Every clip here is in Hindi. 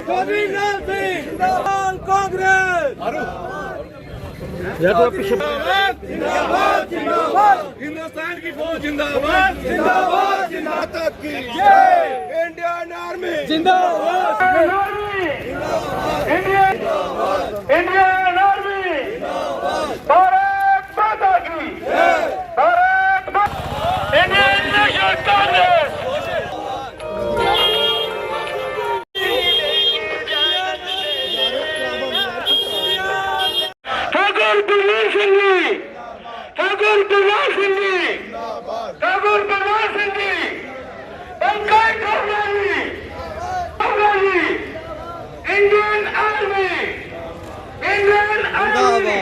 कबीरलाल सिंह जिंदाबाद कांग्रेस जिंदाबाद जिंदाबाद जिंदाबाद हिंदुस्तान की फौज जिंदाबाद जिंदाबाद जिंदाबाद की जय इंडियन आर्मी जिंदाबाद इंडियन आर्मी भारत माता की Bharat Indian national Congress Thakur Balvir Singh ji Thakur Balvir Singh ji Thakur Balvir Singh ji Pankaj ji Indian army Indian army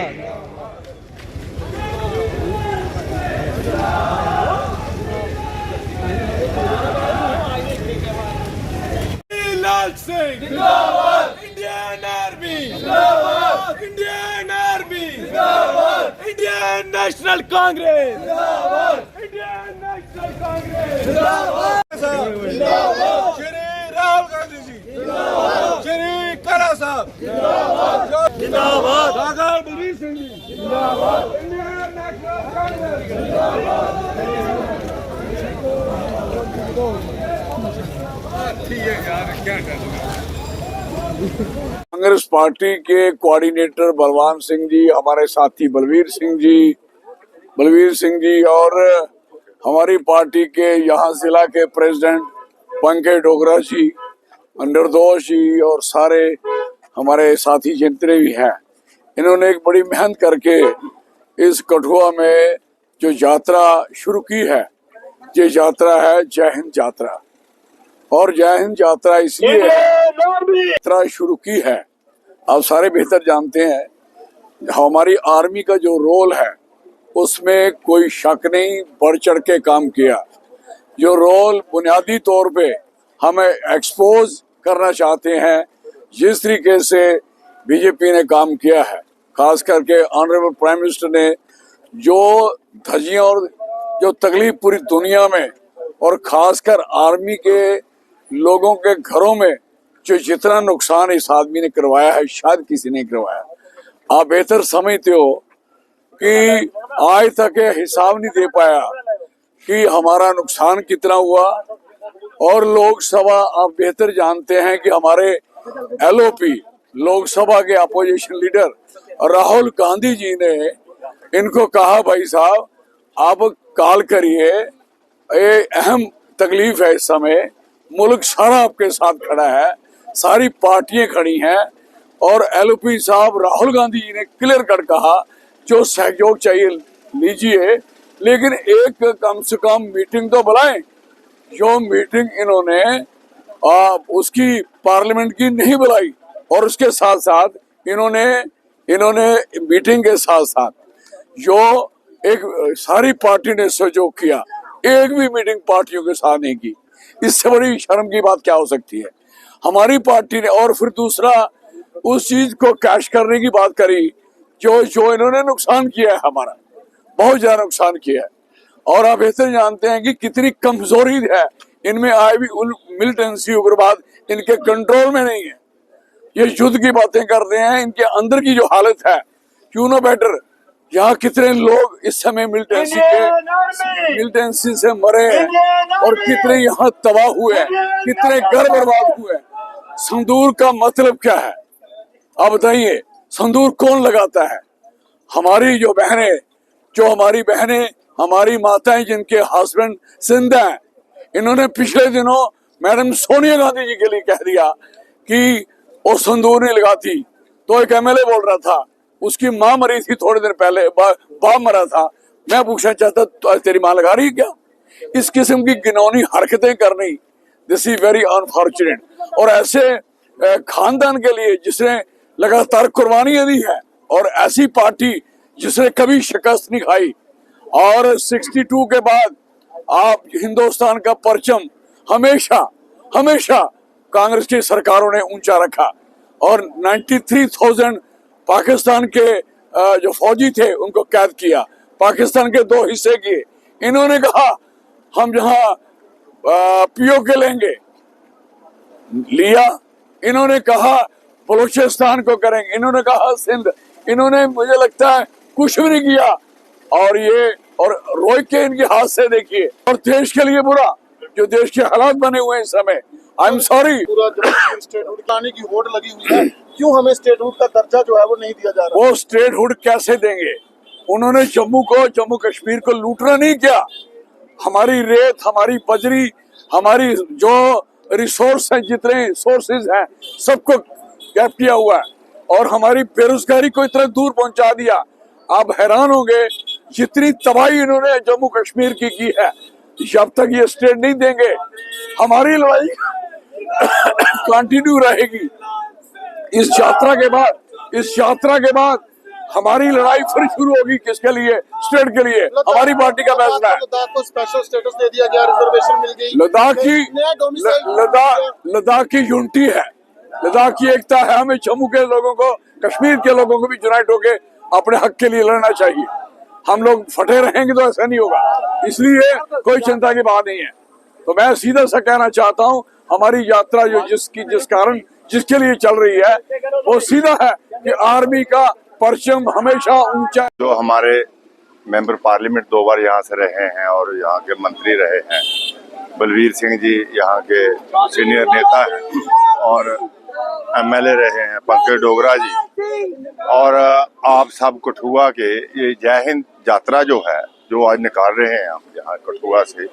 लाल सिंह जिंदाबाद इंडियन आर्मी जिंदाबाद इंडियन आर्मी जिंदाबाद इंडियन नेशनल कांग्रेस जिंदाबाद इंडियन नेशनल कांग्रेस जिंदाबाद जिंदाबाद श्री राहुल गांधी जी जिंदाबाद श्री कला साहब जिंदाबाद जिंदाबाद ठाकुर बलवीर सिंह जी जिंदाबाद इंडियन नेशनल कांग्रेस जिंदाबाद कांग्रेस पार्टी के कोऑर्डिनेटर बलवान सिंह जी, हमारे साथी बलवीर सिंह जी और हमारी पार्टी के यहाँ जिला के प्रेसिडेंट पंकज डोगरा जी, निर्दोष जी और सारे हमारे साथी जितने भी हैं, इन्होंने एक बड़ी मेहनत करके इस कठुआ में जो यात्रा शुरू की है, ये यात्रा है जय हिंद यात्रा। और जय हिंद यात्रा इसलिए यात्रा शुरू की है, आप सारे बेहतर जानते हैं, हमारी आर्मी का जो रोल है उसमें कोई शक नहीं, बढ़ चढ़ के काम किया। जो रोल बुनियादी तौर पे हमें एक्सपोज करना चाहते हैं, जिस तरीके से बीजेपी ने काम किया है, खास करके ऑनरेबल प्राइम मिनिस्टर ने जो धज्जियां और जो तकलीफ पूरी दुनिया में और खासकर आर्मी के लोगों के घरों में जो जितना नुकसान इस आदमी ने करवाया है, शायद किसी ने करवाया। आप बेहतर समझते हो कि आज तक ये हिसाब नहीं दे पाया कि हमारा नुकसान कितना हुआ। और लोकसभा, आप बेहतर जानते हैं कि हमारे एलओपी लोकसभा के अपोजिशन लीडर राहुल गांधी जी ने इनको कहा, भाई साहब आप कॉल करिए, ये अहम तकलीफ है, इस समय मुल्क सारा आपके साथ खड़ा है, सारी पार्टियां खड़ी हैं। और एलओपी साहब राहुल गांधी जी ने क्लियर कर कहा, जो सहयोग चाहिए लीजिए, लेकिन एक कम से कम मीटिंग तो बुलाएं। जो मीटिंग इन्होंने उसकी पार्लियामेंट की नहीं बुलाई, और उसके साथ साथ इन्होंने मीटिंग के साथ साथ जो एक सारी पार्टी ने सहयोग किया, एक भी मीटिंग पार्टियों के साथ नहीं की। इससे बड़ी शर्म की बात क्या हो सकती है हमारी पार्टी ने। और फिर दूसरा, उस चीज को कैश करने की बात करी जो इन्होंने नुकसान किया है, हमारा बहुत ज्यादा नुकसान किया है। और आप बेहतर जानते हैं कि कितनी कमजोरी है इनमें, आए भी मिलिटेंसी उग्रवाद इनके कंट्रोल में नहीं है। ये युद्ध की बातें करते हैं, इनके अंदर की जो हालत है, यू नो बेटर, यहाँ कितने लोग इस समय मिलिटेंसी से मरे हैं और कितने यहाँ तबाह हुए हैं, कितने घर बर्बाद हुए हैं। संदूर का मतलब क्या है आप बताइए? संदूर कौन लगाता है? हमारी बहनें, हमारी माताएं जिनके हस्बैंड जिंदा हैं, इन्होंने पिछले दिनों मैडम सोनिया गांधी जी के लिए कह दिया कि वो संदूर नहीं लगाती। तो एक एमएलए बोल रहा था, उसकी माँ मरी थी थोड़े दिन पहले, बाप मरा था। मैं पूछना चाहता, तो तेरी माँ लगा रही है क्या? इस किस्म की घिनौनी हरकतें करनी, दिस इज वेरी अनफॉर्चुनेट। और ऐसे खानदान के लिए जिसने लगातार कुर्बानियां दी है, और ऐसी पार्टी जिसने कभी शिकस्त नहीं खाई, और 62 के बाद आप हिंदुस्तान का परचम हमेशा कांग्रेस की सरकारों ने ऊंचा रखा। और 93,000 पाकिस्तान के जो फौजी थे उनको कैद किया, पाकिस्तान के 2 हिस्से किए। इन्होंने कहा हम जहां पीओके लेंगे, लिया इन्होंने कहा बलूचिस्तान को करेंगे, इन्होंने कहा सिंध, इन्होंने मुझे लगता है कुछ भी नहीं किया। और रोक के इनके हाथ से देखिए, और देश के लिए बुरा जो देश के हालात बने हुए हैं इस समय। I am sorry. पूरा स्टेटहुड लाने की होड़ लगी हुई है, क्यों हमें स्टेटहुड का दर्जा जो है वो नहीं दिया जा रहा? वो स्टेटहुड कैसे देंगे? उन्होंने जम्मू कश्मीर को लूटना नहीं किया। हमारी रेत, हमारी बजरी, हमारी जो रिसोर्स हैं, जितने सोर्सेज हैं, सबको गैप किया हुआ है और हमारी बेरोजगारी को इतना दूर पहुंचा दिया। आप हैरान होंगे जितनी तबाही इन्होंने जम्मू कश्मीर की है। जब तक ये स्टेट नहीं देंगे हमारी लड़ाई कंटिन्यू रहेगी। इस यात्रा के बाद हमारी लड़ाई फिर शुरू होगी। किसके लिए? स्टेट के लिए। हमारी पार्टी का फैसला है। लद्दाख को स्पेशल स्टेटस दे दिया गया, रिजर्वेशन मिल गई। लद्दाख की यूनिटी है, लद्दाख की एकता है। हमें जम्मू के लोगों को, कश्मीर के लोगों को भी यूनाइट होके अपने हक के लिए लड़ना चाहिए। हम लोग फटे रहेंगे तो ऐसा नहीं होगा, इसलिए कोई चिंता की बात नहीं है। तो मैं सीधा सा कहना चाहता हूँ, हमारी यात्रा जो जिसके लिए चल रही है वो सीधा है कि आर्मी का परचम हमेशा ऊंचा। जो हमारे मेंबर पार्लियामेंट 2 बार यहाँ से रहे हैं और यहाँ के मंत्री रहे हैं, बलवीर सिंह जी यहाँ के सीनियर नेता हैं और MLA रहे हैं पंकज डोगरा जी, और आप सब कठुआ के ये जय हिंद यात्रा जो है जो आज निकाल रहे हैं हम यहाँ कठुआ से,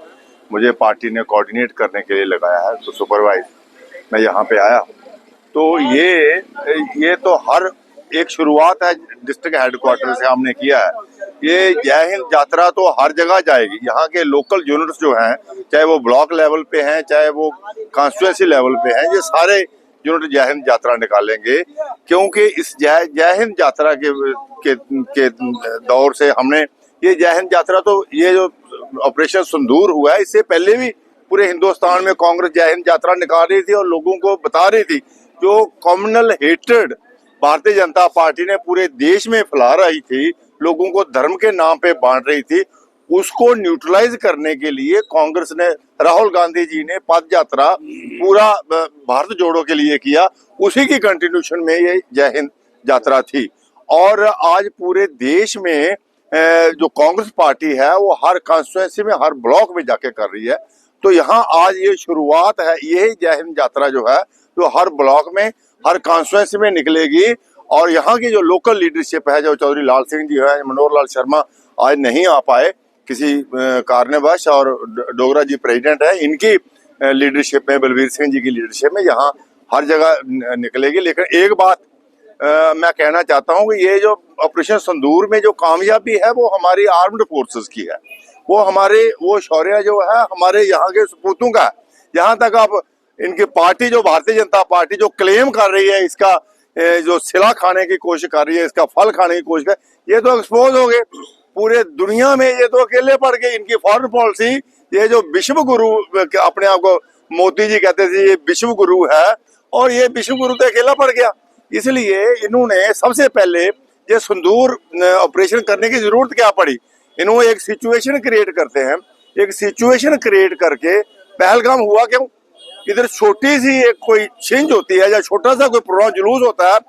मुझे पार्टी ने कोऑर्डिनेट करने के लिए लगाया है, तो सुपरवाइज मैं यहाँ पे आया। तो ये तो हर एक शुरुआत है, डिस्ट्रिक्ट हेडक्वार्टर से हमने किया है। ये जय हिंद यात्रा तो हर जगह जाएगी। यहाँ के लोकल यूनिट्स जो हैं, चाहे वो ब्लॉक लेवल पे हैं, चाहे वो कॉन्स्टिट्यूएंसी लेवल पे हैं, ये सारे यूनिट जय हिंद यात्रा निकालेंगे। क्योंकि इस जय हिंद यात्रा के दौर से हमने ये जय हिंद यात्रा, तो ये जो ऑपरेशन सिंदूर हुआ है, इससे पहले भी पूरे हिंदुस्तान में कांग्रेस जय हिंद यात्रा निकाल रही थी और लोगों को बता रही थी जो communal hatred Bharatiya Janata party ने पूरे देश में फैला रही थी, लोगों को धर्म के नाम पे बांट रही थी, उसको न्यूट्रलाइज करने के लिए कांग्रेस ने, राहुल गांधी जी ने पद यात्रा पूरा भारत जोड़ो के लिए किया। उसी की कंटिन्यूशन में ये जय हिंद यात्रा थी। और आज पूरे देश में जो कांग्रेस पार्टी है वो हर कॉन्स्टिट्यूएंसी में, हर ब्लॉक में जाके कर रही है। तो यहाँ आज ये शुरुआत है, यही जय हिंद यात्रा जो है जो हर ब्लॉक में, हर कॉन्स्टिट्यूएंसी में निकलेगी। और यहाँ की जो लोकल लीडरशिप है, जो चौधरी लाल सिंह जी है, मनोहर लाल शर्मा आज नहीं आ पाए किसी कारणवश, और डोगरा जी प्रेसिडेंट है, इनकी लीडरशिप में, बलवीर सिंह जी की लीडरशिप में यहाँ हर जगह निकलेगी। लेकिन एक बात मैं कहना चाहता हूँ कि ये जो ऑपरेशन सिंदूर में जो कामयाबी है वो हमारी आर्म्ड फोर्सेस की है, वो शौर्य जो है हमारे यहाँ के सपूतों का है। यहाँ तक आप इनकी पार्टी, जो भारतीय जनता पार्टी जो क्लेम कर रही है, इसका जो सिला खाने की कोशिश कर रही है, इसका फल खाने की कोशिश कर, ये तो एक्सपोज हो गए पूरे दुनिया में। ये तो अकेले पड़ गए। इनकी फॉरेन पॉलिसी, ये जो विश्व गुरु अपने आप को मोदी जी कहते थे, ये विश्व गुरु है, और ये विश्व गुरु तो अकेला पड़ गया। इसलिए इन्होंने सबसे पहले ये सिंदूर ऑपरेशन करने की जरूरत क्या पड़ी, इन्होंने एक सिचुएशन क्रिएट करते हैं। एक सिचुएशन क्रिएट करके पहलगाम हुआ क्यों? इधर छोटी सी एक कोई छिंज होती है या छोटा सा कोई प्रोग्राम जुलूस होता है,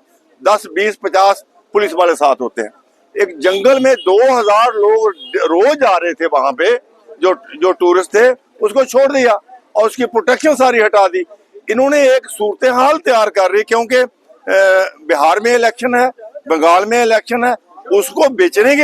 10, 20, 50 पुलिस वाले साथ होते हैं। एक जंगल में 2000 लोग रोज आ रहे थे वहां पे, जो टूरिस्ट थे, उसको छोड़ दिया और उसकी प्रोटेक्शन सारी हटा दी। इन्होंने एक सूरत हाल तैयार कर रही, क्योंकि बिहार में इलेक्शन है, बंगाल में इलेक्शन है, उसको बेचने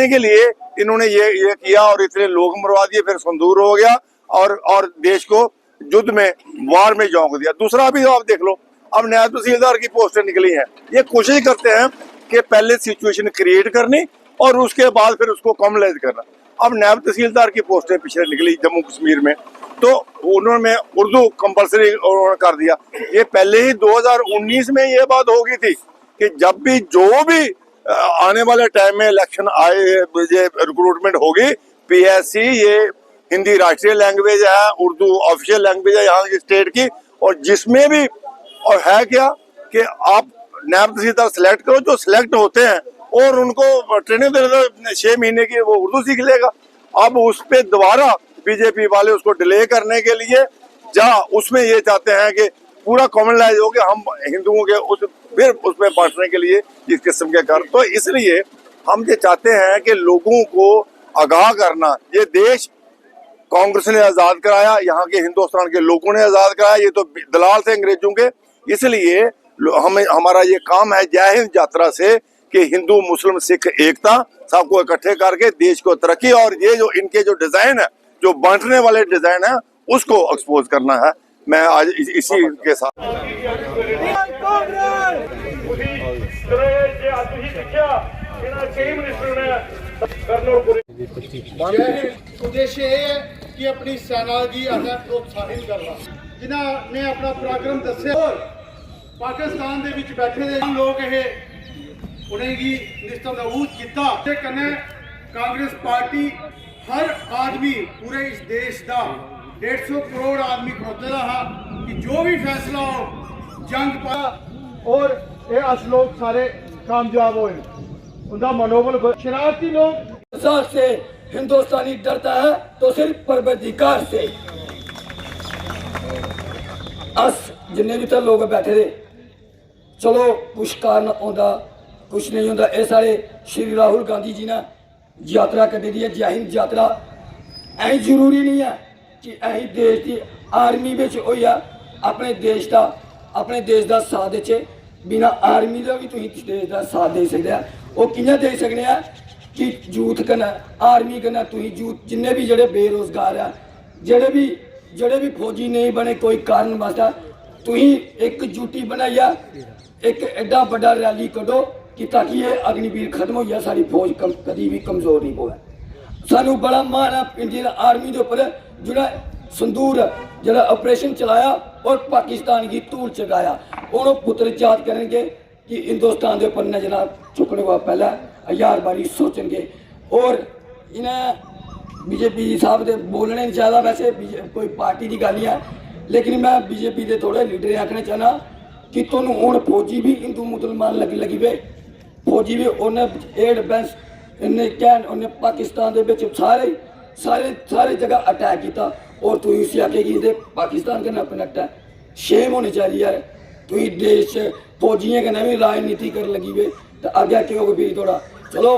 के लिए इन्होंने ये किया और इतने लोग मरवा दिए, फिर सिंदूर हो गया और देश को युद्ध में, वार में झोंक दिया। दूसरा भी आप देख लो, अब नायब तहसीलदार की पोस्टें निकली हैं। ये कोशिश करते हैं कि पहले सिचुएशन क्रिएट करनी और उसके बाद फिर उसको कॉमनलाइज करना। अब नायब तहसीलदार की पोस्टें पिछले निकली जम्मू कश्मीर में, तो उन्होंने उर्दू कंपलसरी कर दिया। ये पहले ही 2019 में ये बात हो गई थी कि जब भी जो भी आने वाले टाइम में इलेक्शन आए, ये रिक्रूटमेंट होगी, PSC ये हिंदी राष्ट्रीय लैंग्वेज है, उर्दू ऑफिशियल लैंग्वेज है यहाँ की स्टेट की, और जिसमें भी और है क्या कि आप नायब तहसीलदार सिलेक्ट करो, जो सिलेक्ट होते हैं और उनको ट्रेनिंग दे दो 6 महीने की, वो उर्दू सीख लेगा। अब उस पे दोबारा बीजेपी वाले उसको डिले करने के लिए उसमें ये चाहते हैं कि पूरा कॉमनलाइज हो गया, हम हिंदुओं के फिर उसमें बांटने के लिए इस किस्म के कर। तो इसलिए हम ये चाहते हैं कि लोगों को आगाह करना, ये देश कांग्रेस ने आजाद कराया, यहाँ के हिंदुस्तान के लोगों ने आजाद कराया, ये तो दलाल थे अंग्रेजों के। इसलिए हमारा ये काम है जय हिंद यात्रा से कि हिंदू मुस्लिम सिख एकता, सबको इकट्ठे करके देश को तरक्की, और ये जो इनके जो डिजाइन है, जो बांटने वाले डिजाइन है, उसको एक्सपोज करना है। मैं आज इसी के साथ उद्देश्य ये है कि अपनी सेना की अगर प्रोत्साहित करना, जिन्होंने अपना पराक्रम दस्या और पाकिस्तान दे विच बैठे दे लोग ये उन्हें की निस्तंदूत किया ते कन्ने कांग्रेस पार्टी हर आदमी पूरे इस देश का 150 करोड़ आदमी खड़ोते रहा कि जो भी फैसला हो जंग पा और ये अस लोग सारे कामयाब होए। उनका मनोबल शरारती लोग से हिंदुस्तानी डरता है तो सिर्फ परवरदिगार से। अस जिन्ने भी तो लोग बैठे थे, चलो कुछ कारण आता कुछ नहीं होता। ये सारे श्री राहुल गांधी जी ने यात्रा कड्ढी दी है, जय हिंद यात्रा। ऐ जरूरी नहीं है कि अं देश की आर्मी में होइया अपने देश का साथ दे, बिना आर्मी का भी तुम देश का साथ दे सकते हैं। वो कि'यां दे सकने हैं कि यूथ कन्नै आर्मी कन्नै तुम यूथ जिन्ने भी जड़े बेरोजगार है, जड़े भी फौजी नहीं बने कोई कारण वास्ते, तुम एक यूटी बनाइया एक एडा बड़ा रैली कड्ढो कि ताकि ये अग्निवीर खत्म हो जाए, सारी फौज कभी भी कमजोर नहीं होवे। सानू बड़ा मान है इंडियन आर्मी के उपर जोड़ा संदूर जरा ऑपरेशन चलाया और पाकिस्तान की धूल चगाया। और पुत्र याद करेंगे कि हिंदुस्तान के उपर नजर चुकने को पहले 1000 बारी सोचेंगे। और इन्हें बीजेपी साहब के बोलने नहीं चाहिए, वैसे कोई पार्टी की गल ही है, लेकिन मैं बीजेपी के थोड़े लीडर आखना चाहना कि तुम हूँ फौजी भी हिंदू मुसलमान लगी पे, फौजी भी उन्हें एयर डिफेंस उन्हें पाकिस्तान के सारे जगह अटैक किया। और तुम उसी आके कि पाकिस्तान कन्नै कनैक्ट है, शेम होनी चाहिए यार। तुम देश फौजियों कन्नै भी राजनीति कर लगी पे तो आगे क्यों फिर थोड़ा। चलो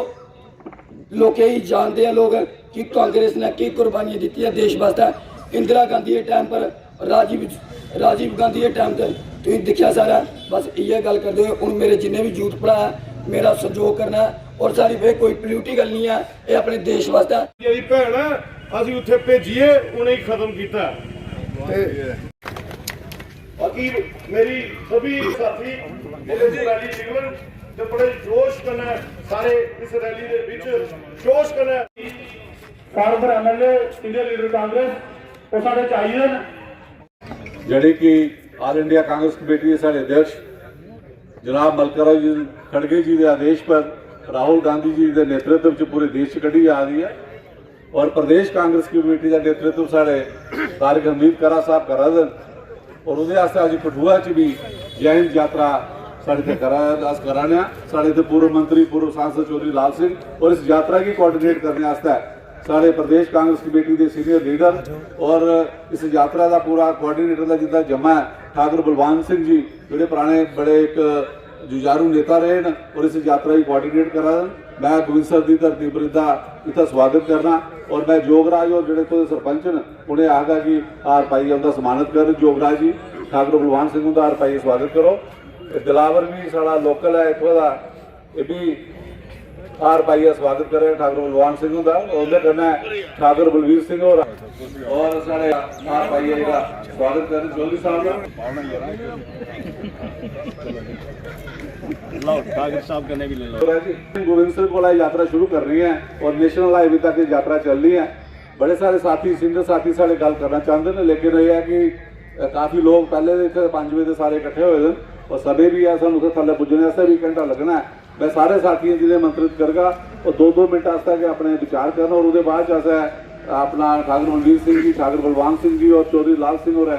लोग ही जानते हैं लोग कि कांग्रेस ने की कुर्बानियां दी है देश वास्ते। इंदिरा गांधी के टाइम पर राजीव गांधी के टाइम पर तुम देखा सारा। बस ये गल करते हो हूँ मेरे जिन्हें भी यूथ पढ़ा है मेरा सहयोग करना है, और सारी वे कोई पोलिटिकल नहीं है, ये अपने देश वास्ते। जी भैन असीं उत्थे भेजिए उन्हें खत्म किया। बाकी मेरी सभी साथी रैली निकलन ते बड़े जोश कन्नै सारे इस रैली दे विच जोश कन्नै कारगर एमएलए सीनियर लीडर कांग्रेस वो साढ़े चाहिए न जिहड़े कि ऑल इंडिया कांग्रेस कमेटी के साढ़े अध्यक्ष जनाब मलकराव जी खड़गे जी के आदेश पर राहुल गांधी जी के नेतृत्व में पूरे देश कढ़ी जा रही है। और प्रदेश कांग्रेस कमेटी का नेतृत्व साढ़े तारिक हमीद करा साहब करा दे, और उहदे आस्ते अज कठुआ च भी जय हिंद यात्रा साढ़े कराने साढ़े पूर्व मंत्री पूर्व सांसद चौधरी लाल सिंह, और इस यात्रा की कोऑर्डिनेट करने आस्ते साढ़े प्रदेश कांग्रेस कमेटी के सीनियर लीडर और इस यात्रा का पूरा कोऑर्डिनेटर का जितना जमा है ठाकुर बलवान सिंह जी जोड़े पुराने बड़े एक जुझारू नेता रहे हैं और इस यात्रा की कोऑर्डिनेट करा। मैं गोविंद की धरती पर इतना स्वागत करना, और मैं जोगराज और जोड़े तो सरपंच ने उन्हें आगा कि हार पाइए उनका सम्मानित कर। जोगराज जी ठाकुर बलवान सिंह का हार पाइए स्वागत करो। दिलावर भी साड़ा लोकल है इतों का, ये भी हार पाइए स्वागत करें ठाकुर बलवान सिंह का। उन्हें करना ठाकुर बलवीर सिंह और साढ़े हार पाइए का स्वागत करें चौधरी साहब का। गोविंद सिंह को यात्रा शुरू कर रही है और नेशनल हाईवे तक यात्रा चल रही है। बड़े सारे साथी सीनियर साथी साढ़े गल करना चाहते हैं, लेकिन यह है कि काफ़ी लोग पहले इतने 5 बजे सारे इकट्ठे हुए और सभी भी है सू थले पुजने भी घंटा लगना है। मैं सारे साथियों जिन्हें मंत्रित करगा और 2-2 मिनट आस्ते अपने विचार करना, और उसके बाद अपना ठाकुर बलवीर सिंह जी ठाकुर बलवान सिंह जी और चौधरी लाल सिंह और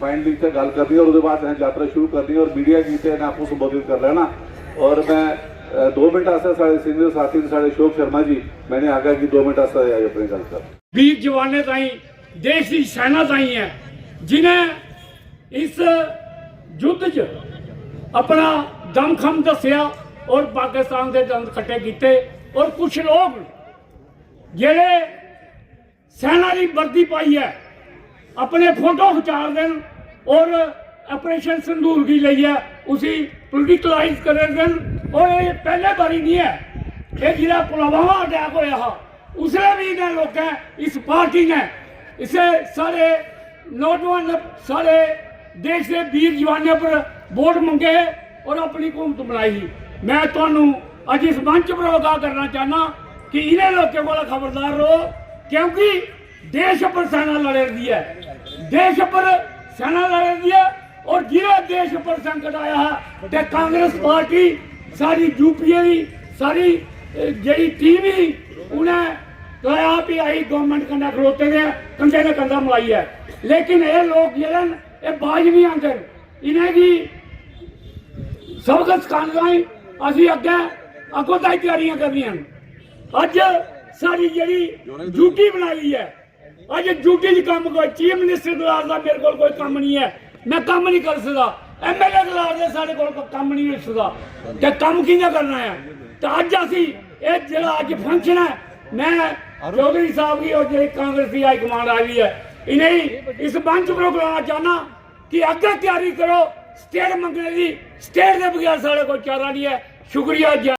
फाइनली इतने गल करनी है, और उसके बाद यात्रा शुरू करनी है और मीडिया की इतने आपको संबोधित कर लेना। और मैं 2 मिनट आस्ते साढ़े सीनियर साथी साढ़े अशोक शर्मा जी मैंने आगा कि 2 मिनट आस्ते अपनी गल कर। वीर जवाने ताई देश की सेना ताई है जिन्हें इस युद्ध च अपना दमखम दसिया और पाकिस्तान के दंद खट्टे किए। और कुछ लोग जेड़े सेना की वर्दी पाई है अपने फोटो खिचा देन और ऑपरेशन संदूर की ली है उसी पोलिटिकलाइज कर देन। और ये पहले बारी नहीं है, ये जिला पुलवामा अटैक होया हा उसने भी इन्हें लोगों इस पार्टी ने इसे सारे नौजवान सारे देश के वीर जवानों पर वोट मंगे और अपनी हुकूमत बनाई। मैं तुहानू अज इस मंच पर आगाह करना चाहना कि इन्हें लोगों को खबरदार रहो, क्योंकि देश पर सेना लड़ रही है, देश पर सेना लड़ रही है। और जिला देश पर संकट आया है तो कांग्रेस पार्टी सारी यूपीए की सारी जी टीम ही उन्हें तो आप ही आई गवर्नमेंट कन्नै खड़ोते ने कंधे ने कंधा मिलाई है। लेकिन ये लोग जेड़े ये बाज नहीं आते, इन्हें की सबक सिखाने असी अगे अगों तक तैयारियां करनियां। अज सारी जी ड्यूटी बनाई है, अज ड्यूटी च कम कोई चीफ मिनिस्टर गलास का मेरे को कोई कम नहीं है, मैं कम नहीं कर सकता। MLA गलास के साढ़े को कम नहीं हो सकता तो कम कि'यां करना है। तो अज असी ये जो अज फंक्शन है मैं चौधरी साहब की और जी कांग्रेस की हाईकमान आई है इन्हें इस मंच पर बुलाना चाहना कि अगर तैयारी करो स्टेट मंगने की, स्टेट के बगैर साढ़े कोई चारा नहीं है। शुक्रिया।